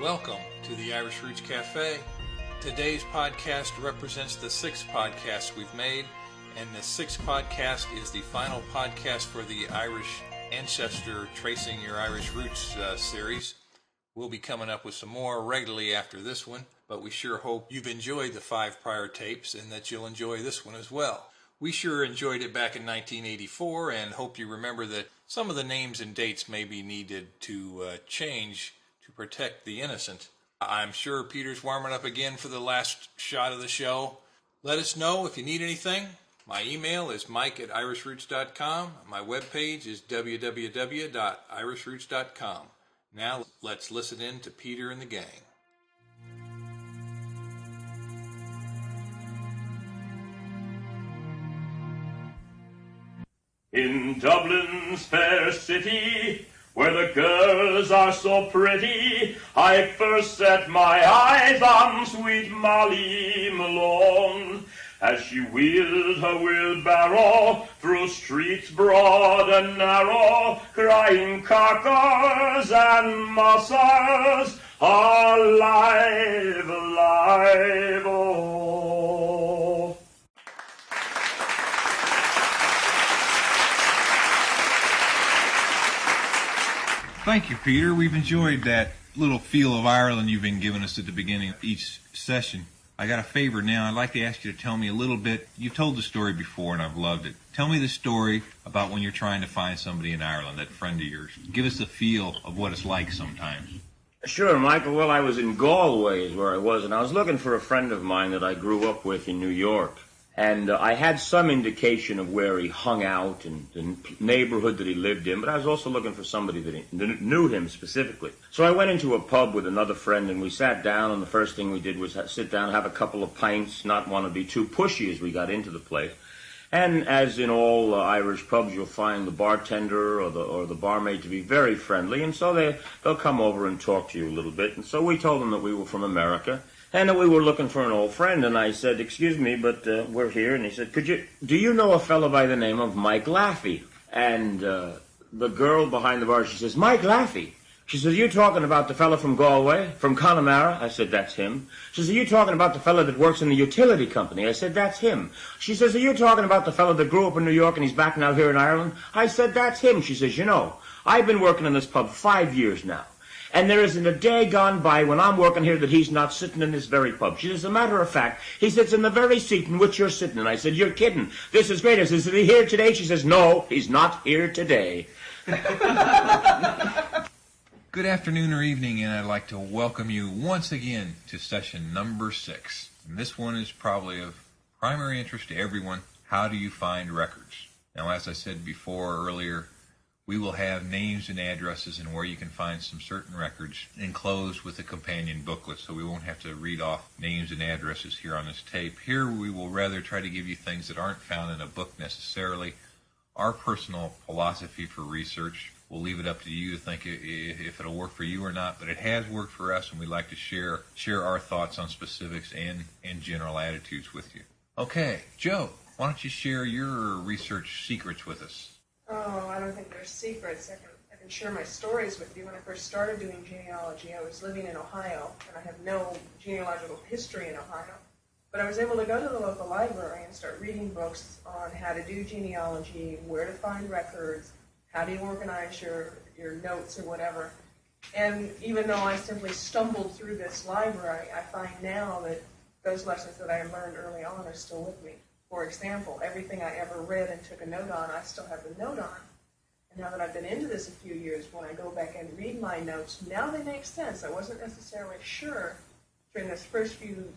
Welcome to the Irish Roots Cafe. Today's podcast represents the sixth podcast we've made, and the sixth podcast is the final podcast for the Irish Ancestor Tracing Your Irish Roots series. We'll be coming up with some more regularly after this one, but we sure hope you've enjoyed the 5 prior tapes and that you'll enjoy this one as well. We sure enjoyed it back in 1984 and hope you remember that some of the names and dates may be needed to change to protect the innocent. I'm sure Peter's warming up again for the last shot of the show. Let us know if you need anything. My email is mike@irishroots.com. My webpage is www.irishroots.com. Now let's listen in to Peter and the gang. In Dublin's fair city, where the girls are so pretty, I first set my eyes on sweet Molly Malone, as she wheeled her wheelbarrow through streets broad and narrow, crying cockers and mussels, alive, alive, oh. Thank you, Peter. We've enjoyed that little feel of Ireland you've been giving us at the beginning of each session. I got a favor now. I'd like to ask you to tell me a little bit. You've told the story before, and I've loved it. Tell me the story about when you're trying to find somebody in Ireland, that friend of yours. Give us the feel of what it's like sometimes. Sure, Michael. Well, I was in Galway is where I was, and I was looking for a friend of mine that I grew up with in New York. And I had some indication of where he hung out and the neighborhood that he lived in, but I was also looking for somebody that knew him specifically. So I went into a pub with another friend, and we sat down, and the first thing we did was sit down, have a couple of pints, not want to be too pushy as we got into the place. And as in all Irish pubs, you'll find the bartender or the barmaid to be very friendly, and so they'll come over and talk to you a little bit. And so we told them that we were from America, and that we were looking for an old friend, and I said, "Excuse me, but we're here." And he said, do you know a fellow by the name of Mike Laffey? And the girl behind the bar, she says, "Mike Laffey?" She says, "Are you talking about the fellow from Galway, from Connemara?" I said, "That's him." She says, "Are you talking about the fellow that works in the utility company?" I said, "That's him." She says, "Are you talking about the fellow that grew up in New York and he's back now here in Ireland?" I said, "That's him." She says, "You know, I've been working in this pub 5 years now, and there isn't a day gone by when I'm working here that he's not sitting in this very pub." She says, "As a matter of fact, he sits in the very seat in which you're sitting." And I said, "You're kidding. This is great." I said, "Is he here today?" She says, "No, he's not here today." Good afternoon or evening, and I'd like to welcome you once again to session number 6. And this one is probably of primary interest to everyone. How do you find records? Now, as I said before earlier, we will have names and addresses and where you can find some certain records enclosed with a companion booklet, so we won't have to read off names and addresses here on this tape. Here we will rather try to give you things that aren't found in a book necessarily. Our personal philosophy for research, we'll leave it up to you to think if it'll work for you or not, but it has worked for us, and we like to share our thoughts on specifics and general attitudes with you. Okay, Joe, why don't you share your research secrets with us? Oh, I don't think there's secrets. I can share my stories with you. When I first started doing genealogy, I was living in Ohio, and I have no genealogical history in Ohio. But I was able to go to the local library and start reading books on how to do genealogy, where to find records, how do you organize your notes or whatever. And even though I simply stumbled through this library, I find now that those lessons that I learned early on are still with me. For example, everything I ever read and took a note on, I still have the note on. And now that I've been into this a few years, when I go back and read my notes, now they make sense. I wasn't necessarily sure during those first few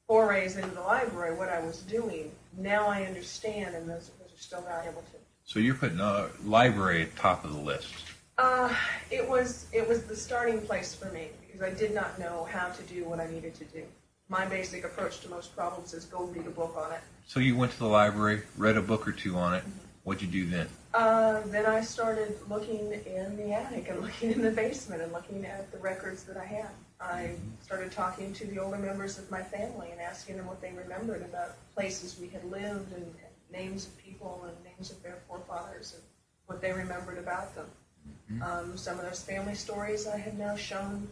forays into the library what I was doing. Now I understand, and those are still valuable too. So you're putting a library at the top of the list. It was the starting place for me, because I did not know how to do what I needed to do. My basic approach to most problems is go read a book on it. So you went to the library, read a book or two on it. What'd you do then? Then I started looking in the attic and looking in the basement and looking at the records that I had. I started talking to the older members of my family and asking them what they remembered about places we had lived and names of people and names of their forefathers and what they remembered about them. Some of those family stories I had now shown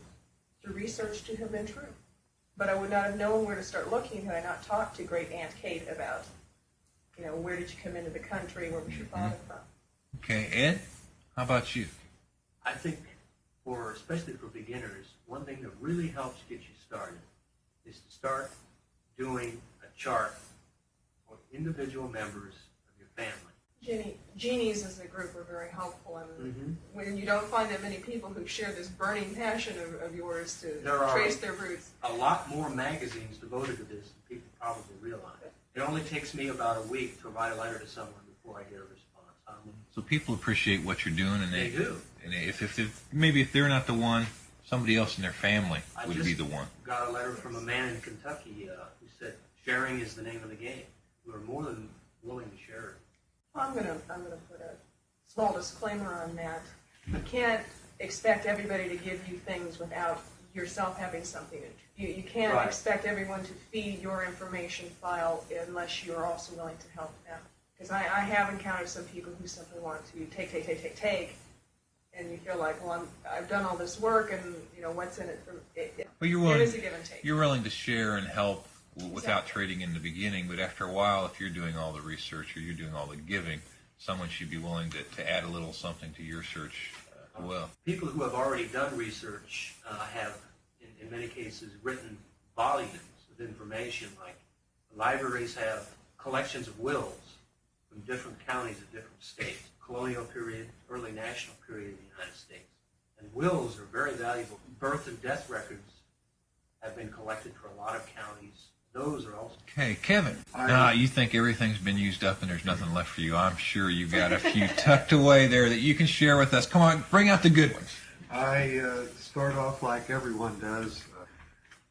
through research to have been true. But I would not have known where to start looking had I not talked to great Aunt Kate about, where did you come into the country, where was your father from? Okay, Ed, how about you? I think especially for beginners, one thing that really helps get you started is to start doing a chart for individual members of your family. Genies as a group are very helpful, and when you don't find that many people who share this burning passion of yours to trace their roots. A lot more magazines devoted to this than people probably realize. It only takes me about a week to write a letter to someone before I get a response. So people appreciate what you're doing, and They do. And if they're not the one, somebody else in their family would be the one. I got a letter from a man in Kentucky who said sharing is the name of the game. We're more than willing to share it. I'm gonna put a small disclaimer on that. You can't expect everybody to give you things without yourself having something. You can't expect everyone to feed your information file unless you're also willing to help them. Because I have encountered some people who simply want to take, and you feel like, well, I've done all this work, and what's in it for it? Well, it is a give and take. You're willing to share and help without trading in the beginning, but after a while, if you're doing all the research or you're doing all the giving, someone should be willing to add a little something to your search as well. People who have already done research have, in many cases, written volumes of information. Like libraries have collections of wills from different counties of different states, colonial period, early national period of the United States. And wills are very valuable. Birth and death records have been collected for a lot of counties. Those are also... Okay, Kevin. Now, you think everything's been used up and there's nothing left for you. I'm sure you've got a few tucked away there that you can share with us. Come on, bring out the good ones. I start off like everyone does.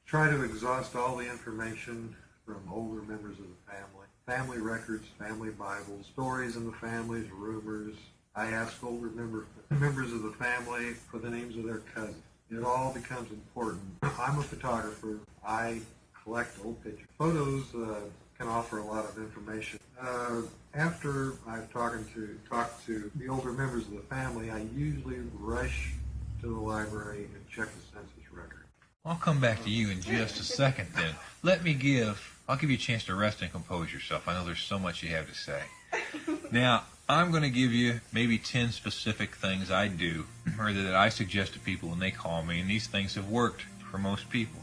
Try to exhaust all the information from older members of the family. Family records, family Bibles, stories in the families, rumors. I ask older members of the family for the names of their cousins. It all becomes important. I'm a photographer. I collect old pictures. Photos can offer a lot of information. After I've talked to the older members of the family, I usually rush to the library and check the census record. I'll come back to you in just a second then. I'll give you a chance to rest and compose yourself. I know there's so much you have to say. Now, I'm going to give you maybe 10 specific things I do or that I suggest to people when they call me, and these things have worked for most people.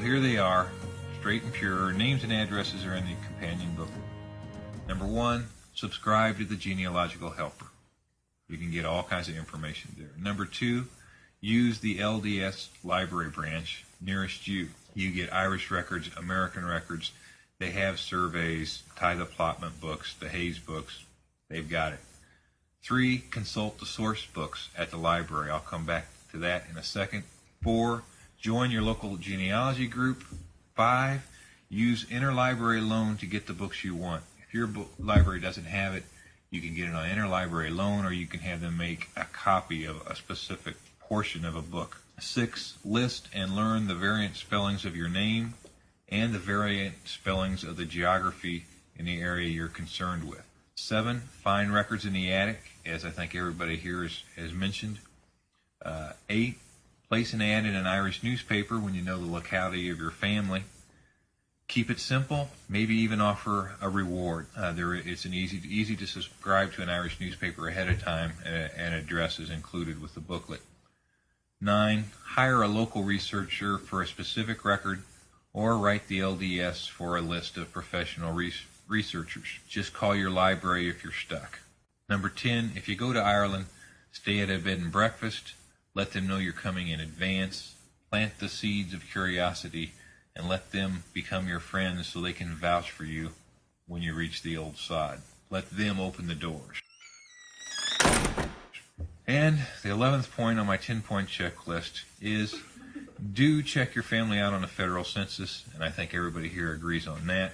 Here they are, straight and pure. Names and addresses are in the companion book. Number 1, subscribe to the Genealogical Helper. You can get all kinds of information there. Number 2, use the LDS library branch nearest you. You get Irish records, American records. They have surveys, Tithe allotment books, the Hayes books. They've got it. 3, consult the source books at the library. I'll come back to that in a second. 4, join your local genealogy group. 5, use interlibrary loan to get the books you want. If your library doesn't have it, you can get it on interlibrary loan, or you can have them make a copy of a specific portion of a book. 6, list and learn the variant spellings of your name and the variant spellings of the geography in the area you're concerned with. 7, find records in the attic, as I think everybody here has mentioned. 8, place an ad in an Irish newspaper when you know the locality of your family. Keep it simple, maybe even offer a reward. It's easy to subscribe to an Irish newspaper ahead of time. An address is included with the booklet. 9. Hire a local researcher for a specific record, or write the LDS for a list of professional researchers. Just call your library if you're stuck. Number 10. If you go to Ireland, stay at a bed and breakfast. Let them know you're coming in advance. Plant the seeds of curiosity and let them become your friends so they can vouch for you when you reach the old sod. Let them open the doors. And the 11th point on my 10-point checklist is do check your family out on a federal census, and I think everybody here agrees on that.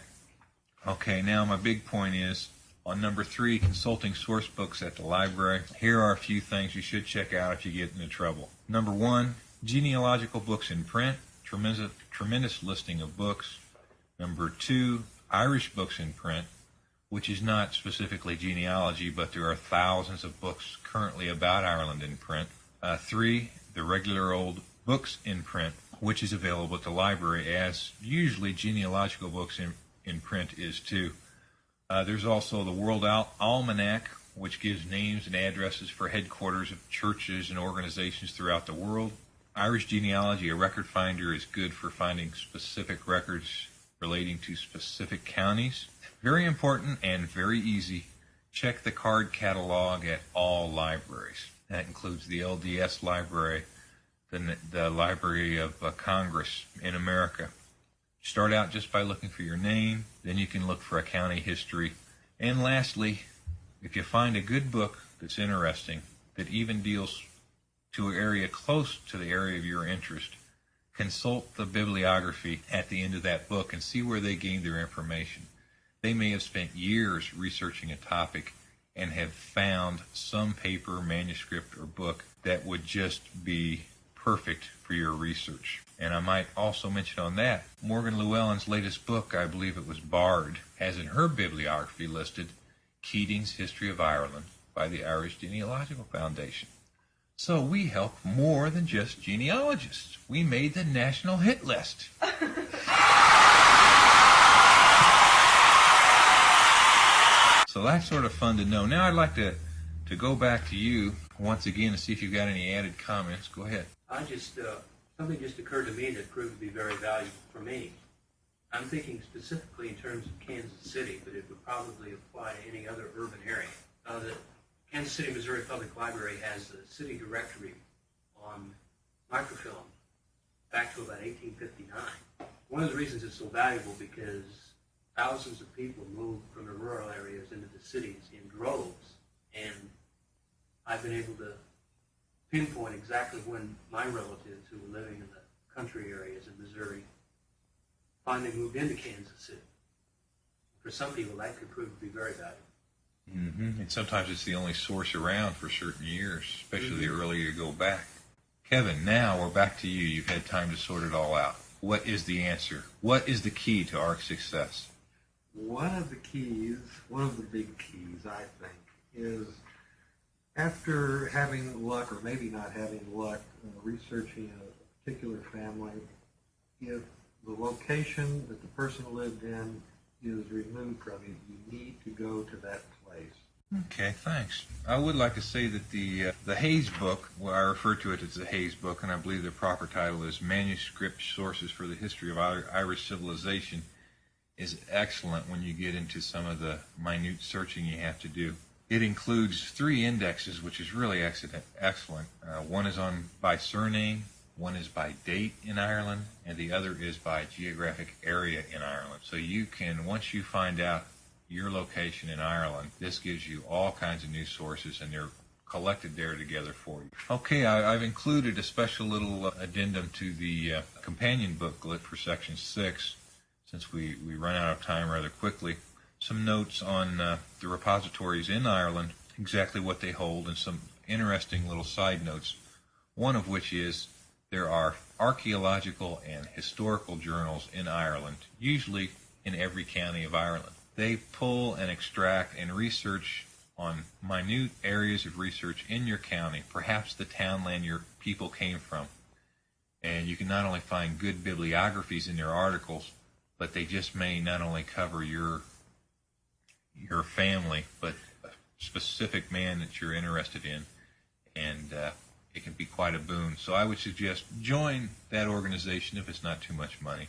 Okay, now my big point is on number 3, consulting source books at the library. Here are a few things you should check out if you get into trouble. Number 1, genealogical books in print, tremendous listing of books. Number 2, Irish books in print, which is not specifically genealogy, but there are thousands of books currently about Ireland in print. 3, the regular old books in print, which is available at the library, as usually genealogical books in print is too. There's also the World Almanac, which gives names and addresses for headquarters of churches and organizations throughout the world. Irish Genealogy, a record finder, is good for finding specific records relating to specific counties. Very important and very easy. Check the card catalog at all libraries. That includes the LDS library, the Library of Congress in America. Start out just by looking for your name, then you can look for a county history. And lastly, if you find a good book that's interesting, that even deals to an area close to the area of your interest, consult the bibliography at the end of that book and see where they gained their information. They may have spent years researching a topic and have found some paper, manuscript, or book that would just be perfect for your research. And I might also mention on that, Morgan Llewellyn's latest book, I believe it was Bard, has in her bibliography listed Keating's History of Ireland by the Irish Genealogical Foundation. So we help more than just genealogists. We made the national hit list. So that's sort of fun to know. Now I'd like to go back to you once again to see if you've got any added comments. Go ahead. Something just occurred to me that proved to be very valuable for me. I'm thinking specifically in terms of Kansas City, but it would probably apply to any other urban area. The Kansas City, Missouri Public Library has the city directory on microfilm back to about 1859. One of the reasons it's so valuable because thousands of people moved from the rural areas into the cities in droves, and I've been able to pinpoint exactly when my relatives who were living in the country areas in Missouri finally moved into Kansas City. For some people, that could prove to be very valuable. Mm-hmm. And sometimes it's the only source around for certain years, especially the earlier you go back. Kevin, now we're back to you. You've had time to sort it all out. What is the answer? What is the key to our success? One of the big keys, I think, is after having luck, or maybe not having luck, researching a particular family, if the location that the person lived in is removed from you, you need to go to that place. Okay, thanks. I would like to say that the Hayes book, well, I refer to it as the Hayes book, and I believe the proper title is Manuscript Sources for the History of Irish Civilization, is excellent when you get into some of the minute searching you have to do. It includes 3 indexes, which is really excellent. One is by surname, one is by date in Ireland, and the other is by geographic area in Ireland. So you can, once you find out your location in Ireland, this gives you all kinds of news sources, and they're collected there together for you. Okay, I've included a special little addendum to the companion booklet for Section 6, since we run out of time rather quickly. Some notes on the repositories in Ireland, exactly what they hold, and some interesting little side notes, one of which is there are archaeological and historical journals in Ireland, usually in every county of Ireland. They pull and extract and research on minute areas of research in your county, perhaps the townland your people came from. And you can not only find good bibliographies in their articles, but they just may not only cover your family, but a specific man that you're interested in. And it can be quite a boon. So I would suggest join that organization if it's not too much money.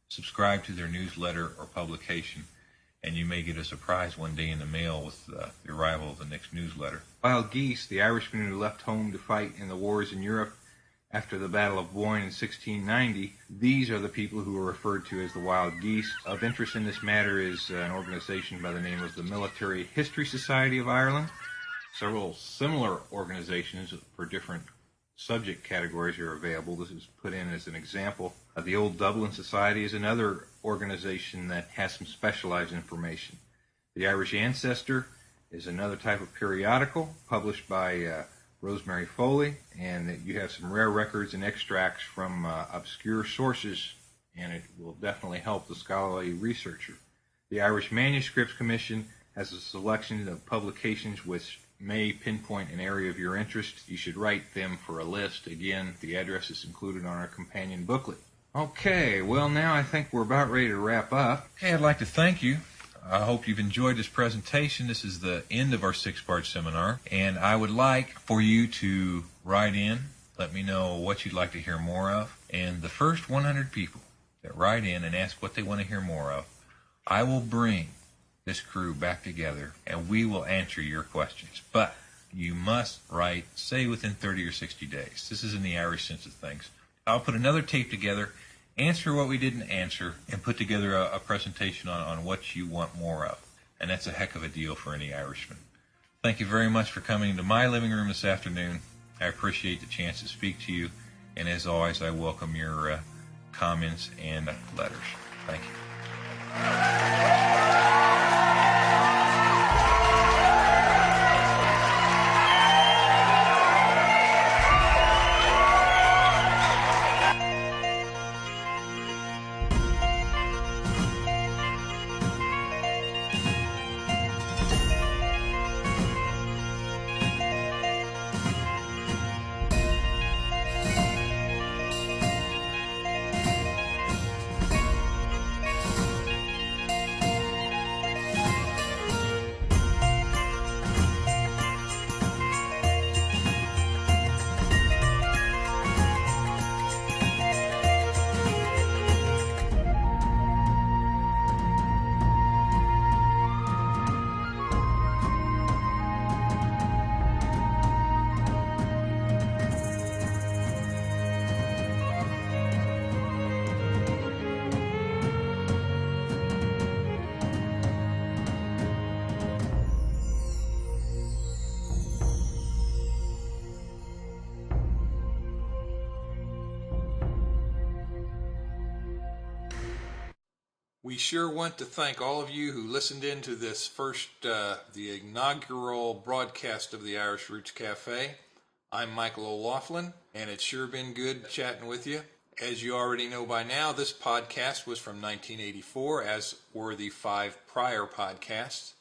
Subscribe to their newsletter or publication, and you may get a surprise one day in the mail with the arrival of the next newsletter. Wild geese, the Irishmen who left home to fight in the wars in Europe after the Battle of Boyne in 1690, these are the people who are referred to as the wild geese. Of interest in this matter is an organization by the name of the Military History Society of Ireland. Several similar organizations for different subject categories are available. This is put in as an example. The Old Dublin Society is another organization that has some specialized information. The Irish Ancestor is another type of periodical published by Rosemary Foley, and you have some rare records and extracts from obscure sources, and it will definitely help the scholarly researcher. The Irish Manuscripts Commission has a selection of publications which may pinpoint an area of your interest. You should write them for a list. Again, the address is included on our companion booklet. Okay, well now I think we're about ready to wrap up. Okay, I'd like to thank you. I hope you've enjoyed this presentation. This is the end of our 6-part seminar, and I would like for you to write in, let me know what you'd like to hear more of, and the first 100 people that write in and ask what they want to hear more of, I will bring this crew back together and we will answer your questions. But you must write, say, within 30 or 60 days. This is in the Irish sense of things. I'll put another tape together, answer what we didn't answer, and put together a presentation on what you want more of. And that's a heck of a deal for any Irishman. Thank you very much for coming into my living room this afternoon. I appreciate the chance to speak to you. And as always, I welcome your comments and letters. Thank you. We sure want to thank all of you who listened in to this first, the inaugural broadcast of the Irish Roots Cafe. I'm Michael O'Laughlin, and it's sure been good chatting with you. As you already know by now, this podcast was from 1984, as were the 5 prior podcasts.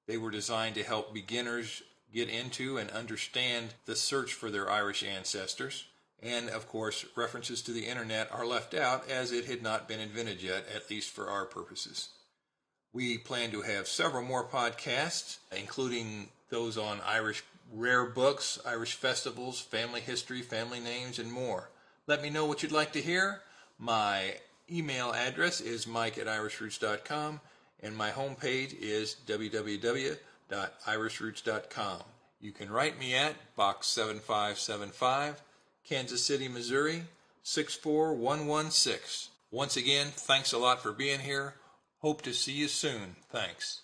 They were designed to help beginners get into and understand the search for their Irish ancestors. And, of course, references to the internet are left out as it had not been invented yet, at least for our purposes. We plan to have several more podcasts, including those on Irish rare books, Irish festivals, family history, family names, and more. Let me know what you'd like to hear. My email address is mike@irishroots.com, and my homepage is www.irishroots.com. You can write me at Box 7575, Kansas City, Missouri, 64116. Once again, thanks a lot for being here. Hope to see you soon. Thanks.